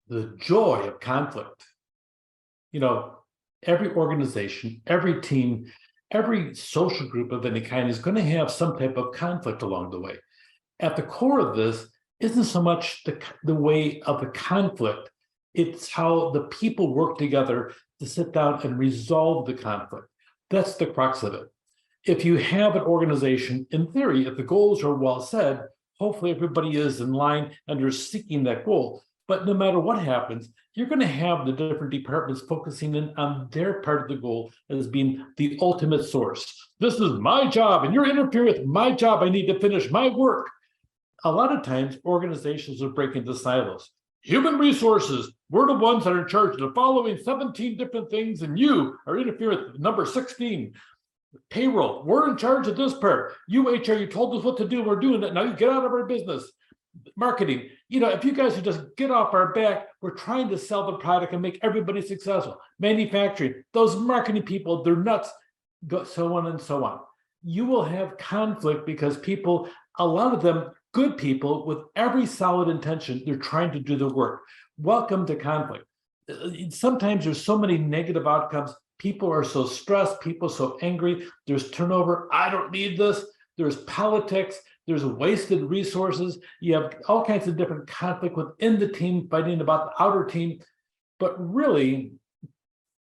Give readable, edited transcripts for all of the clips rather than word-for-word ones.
The joy of conflict. You know, every organization, every team, every social group of any kind is going to have some type of conflict along the way. At the core of this isn't so much the way of the conflict, it's how the people work together to sit down and resolve the conflict. That's the crux of it. If you have an organization, in theory, if the goals are well said, hopefully everybody is in line and you're seeking that goal. But no matter what happens, you're going to have the different departments focusing in on their part of the goal as being the ultimate source. This is my job, and you're interfering with my job. I need to finish my work. A lot of times, organizations will break into silos. Human resources, we're the ones that are in charge of the following 17 different things, and you are interfering with number 16. Payroll, we're in charge of this part. You HR, you told us what to do, we're doing it. Now you get out of our business. Marketing, if you guys would just get off our back, we're trying to sell the product and make everybody successful. Manufacturing, those marketing people, they're nuts, so on and so on. You will have conflict because people, a lot of them, good people with every solid intention, they're trying to do the work. Welcome to conflict. Sometimes there's so many negative outcomes. People are so stressed, people so angry, there's turnover. I don't need this. There's politics, there's wasted resources. You have all kinds of different conflict within the team fighting about the outer team. But really,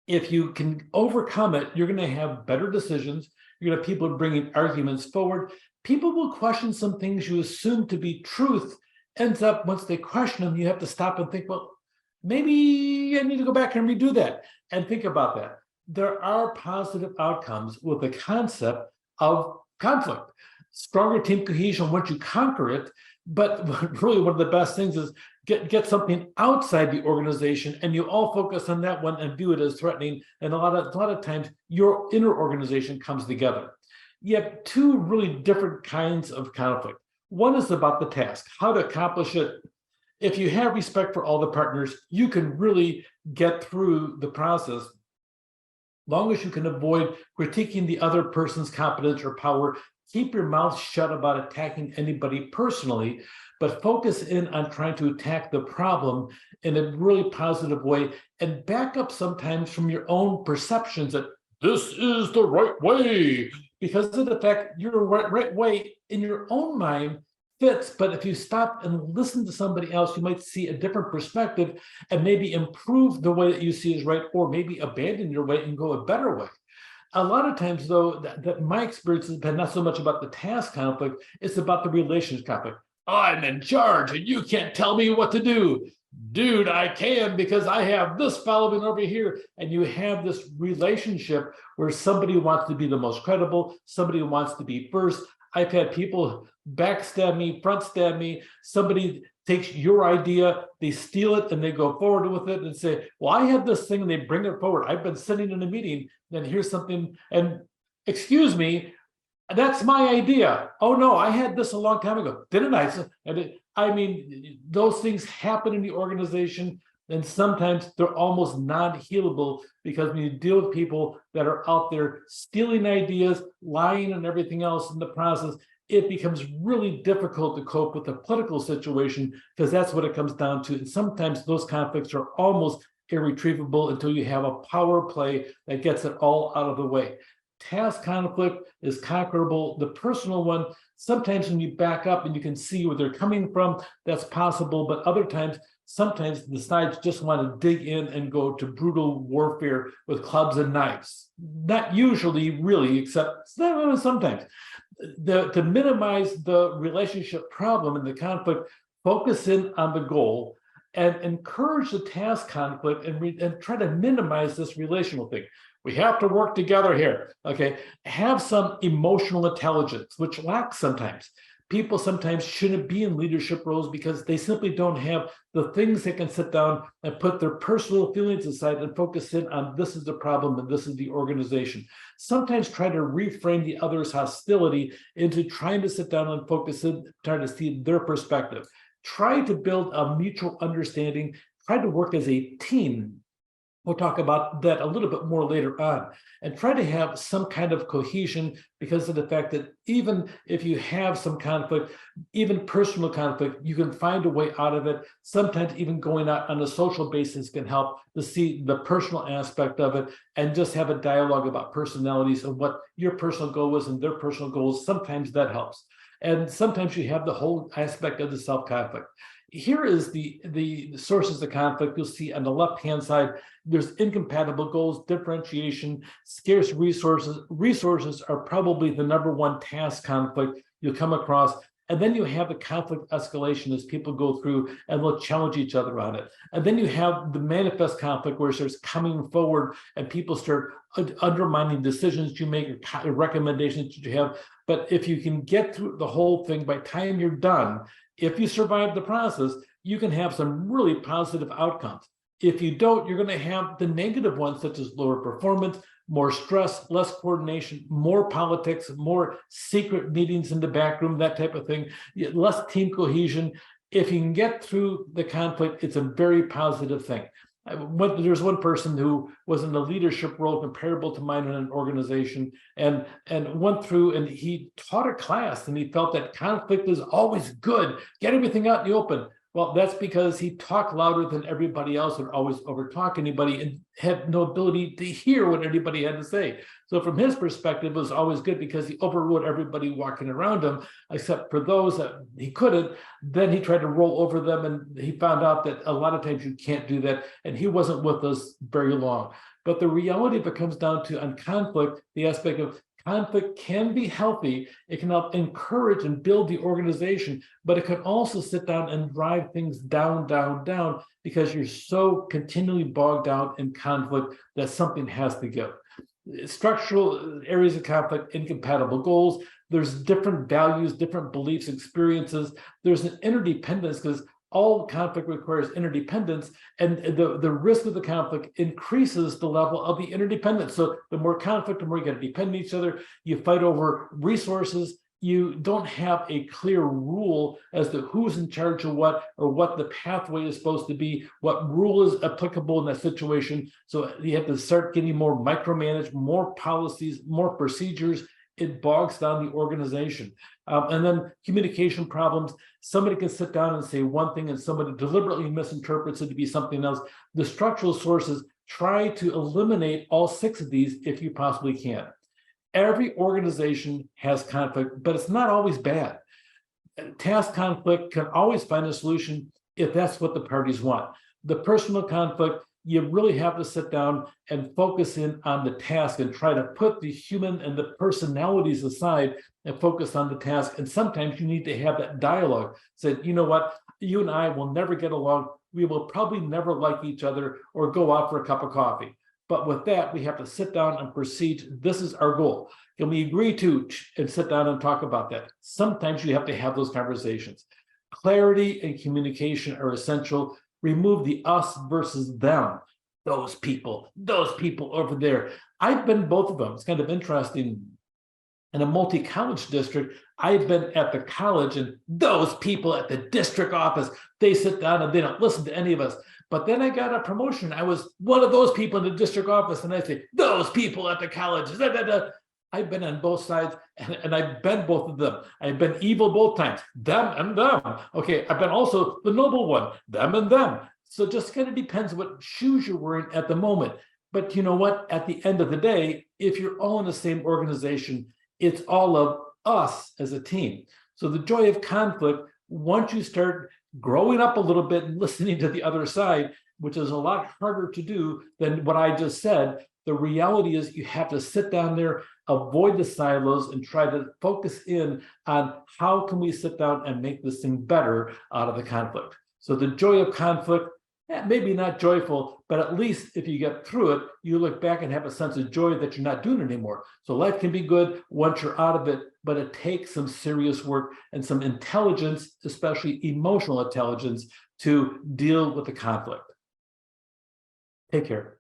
if you can overcome it, you're going to have better decisions. You're going to have people bringing arguments forward. People will question some things you assume to be truth. Ends up, once they question them, you have to stop and think, well, maybe I need to go back and redo that and think about that. There are positive outcomes with the concept of conflict. Stronger team cohesion once you conquer it, but really one of the best things is get something outside the organization and you all focus on that one and view it as threatening. And a lot of times your inner organization comes together. You have two really different kinds of conflict. One is about the task, how to accomplish it. If you have respect for all the partners, you can really get through the process. Long as you can avoid critiquing the other person's competence or power, keep your mouth shut about attacking anybody personally, but focus in on trying to attack the problem in a really positive way and back up sometimes from your own perceptions that this is the right way, because of the fact your right way in your own mind fits. But if you stop and listen to somebody else, you might see a different perspective and maybe improve the way that you see is right, or maybe abandon your way and go a better way. A lot of times, though, that my experience has been not so much about the task conflict, it's about the relations conflict. I'm in charge and you can't tell me what to do. Dude, I can because I have this following over here. And you have this relationship where somebody wants to be the most credible, somebody wants to be first. I've had people backstab me, front stab me. Somebody takes your idea, they steal it, and they go forward with it and say, well, I have this thing, and they bring it forward. I've been sitting in a meeting, and here's something, and excuse me, that's my idea. Oh, no, I had this a long time ago. Didn't I? I mean, those things happen in the organization, and sometimes they're almost non-healable because when you deal with people that are out there stealing ideas, lying, and everything else in the process, it becomes really difficult to cope with the political situation because that's what it comes down to. And sometimes those conflicts are almost irretrievable until you have a power play that gets it all out of the way. Task conflict is conquerable. The personal one, sometimes when you back up and you can see where they're coming from, that's possible. But other times, sometimes the sides just want to dig in and go to brutal warfare with clubs and knives. Not usually, really, except sometimes. To minimize the relationship problem and the conflict, focus in on the goal and encourage the task conflict and try to minimize this relational thing. We have to work together here, okay? Have some emotional intelligence, which lacks sometimes. People sometimes shouldn't be in leadership roles because they simply don't have the things they can sit down and put their personal feelings aside and focus in on this is the problem and this is the organization. Sometimes try to reframe the other's hostility into trying to sit down and focus in, trying to see their perspective. Try to build a mutual understanding. Try to work as a team We'll talk about that a little bit more later on and try to have some kind of cohesion because of the fact that even if you have some conflict, even personal conflict, you can find a way out of it. Sometimes even going out on a social basis can help to see the personal aspect of it and just have a dialogue about personalities and what your personal goal is and their personal goals. Sometimes that helps. And sometimes you have the whole aspect of the self-conflict. Here is the sources of conflict. You'll see on the left-hand side, there's incompatible goals, differentiation, scarce resources. Resources are probably the number one task conflict you'll come across. And then you have the conflict escalation as people go through and they'll challenge each other on it. And then you have the manifest conflict where it starts coming forward and people start undermining decisions you make or recommendations that you have. But if you can get through the whole thing, by the time you're done, if you survive the process, you can have some really positive outcomes. If you don't, you're going to have the negative ones, such as lower performance, more stress, less coordination, more politics, more secret meetings in the back room, that type of thing, less team cohesion. If you can get through the conflict, it's a very positive thing. There's one person who was in a leadership role comparable to mine in an organization and went through and he taught a class and he felt that conflict is always good. Get everything out in the open. Well, that's because he talked louder than everybody else and always overtalk anybody and had no ability to hear what anybody had to say. So from his perspective, it was always good because he overrode everybody walking around him, except for those that he couldn't. Then he tried to roll over them and he found out that a lot of times you can't do that. And he wasn't with us very long. But the reality of it comes down to on conflict, the aspect of conflict can be healthy. It can help encourage and build the organization, but it can also sit down and drive things down, because you're so continually bogged down in conflict that something has to give. Structural areas of conflict, incompatible goals. There's different values, different beliefs, experiences. There's an interdependence because all conflict requires interdependence, and the risk of the conflict increases the level of the interdependence. So the more conflict, the more you got to depend on each other. You fight over resources. You don't have a clear rule as to who's in charge of what or what the pathway is supposed to be, what rule is applicable in that situation. So you have to start getting more micromanaged, more policies, more procedures. It bogs down the organization. And then communication problems. Somebody can sit down and say one thing and somebody deliberately misinterprets it to be something else. The structural sources try to eliminate all 6 of these if you possibly can. Every organization has conflict, but it's not always bad. Task conflict can always find a solution if that's what the parties want. The personal conflict, you really have to sit down and focus in on the task and try to put the human and the personalities aside and focus on the task. And sometimes you need to have that dialogue. Say, you know what, you and I will never get along. We will probably never like each other or go out for a cup of coffee. But with that, we have to sit down and proceed. This is our goal. Can we agree to and sit down and talk about that? Sometimes you have to have those conversations. Clarity and communication are essential. Remove the us versus them. Those people over there. I've been both of them. It's kind of interesting. In a multi-college district, I've been at the college and those people at the district office, they sit down and they don't listen to any of us. But then I got a promotion. I was one of those people in the district office and I say, those people at the college. I've been on both sides and I've been both of them. I've been evil both times, them and them. Okay, I've been also the noble one, them and them. So it just kind of depends what shoes you're wearing at the moment. But you know what? At the end of the day, if you're all in the same organization, it's all of us as a team. So the joy of conflict, once you start growing up a little bit and listening to the other side, which is a lot harder to do than what I just said, the reality is you have to sit down there, avoid the silos, and try to focus in on how can we sit down and make this thing better out of the conflict. So the joy of conflict, maybe not joyful, but at least if you get through it, you look back and have a sense of joy that you're not doing it anymore. So life can be good once you're out of it, but it takes some serious work and some intelligence, especially emotional intelligence, to deal with the conflict. Take care.